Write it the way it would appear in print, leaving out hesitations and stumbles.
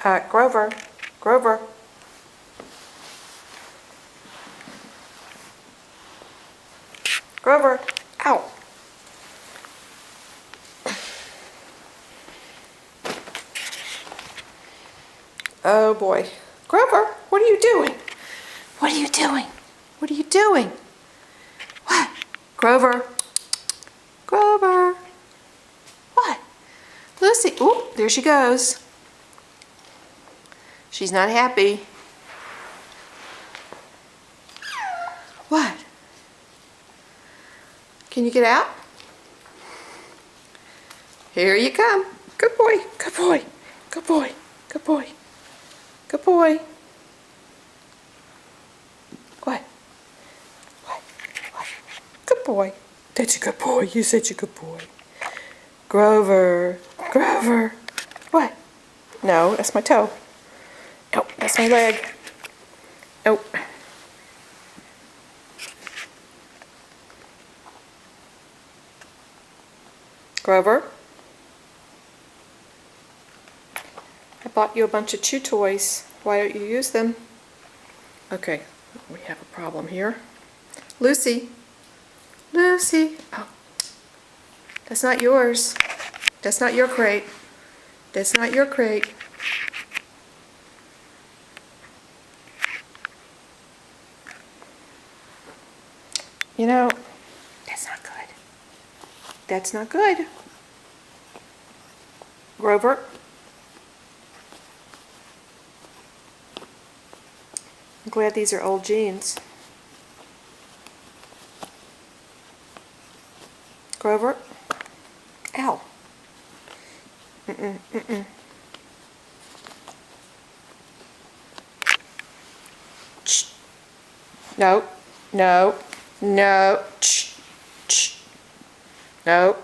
Grover. Grover. Grover. Ow. Oh boy. Grover, what are you doing? What are you doing? What are you doing? What? Grover. Grover. What? Lucy. Ooh, there she goes. She's not happy. What? Can you get out? Here you come. Good boy. Good boy. Good boy. Good boy. Good boy. What? What? What? Good boy. That's a good boy. You're such a good boy. Grover. Grover. What? No, that's my toe. Nope, that's my leg. Nope. Grover. I bought you a bunch of chew toys. Why don't you use them? Okay, we have a problem here. Lucy. Lucy. Oh, that's not yours. That's not your crate. That's not your crate. You know, that's not good. That's not good. Grover. I'm glad these are old jeans. Grover. Ow. Mm-mm, mm-mm. Shh. No, no, no. Shh, shh. No.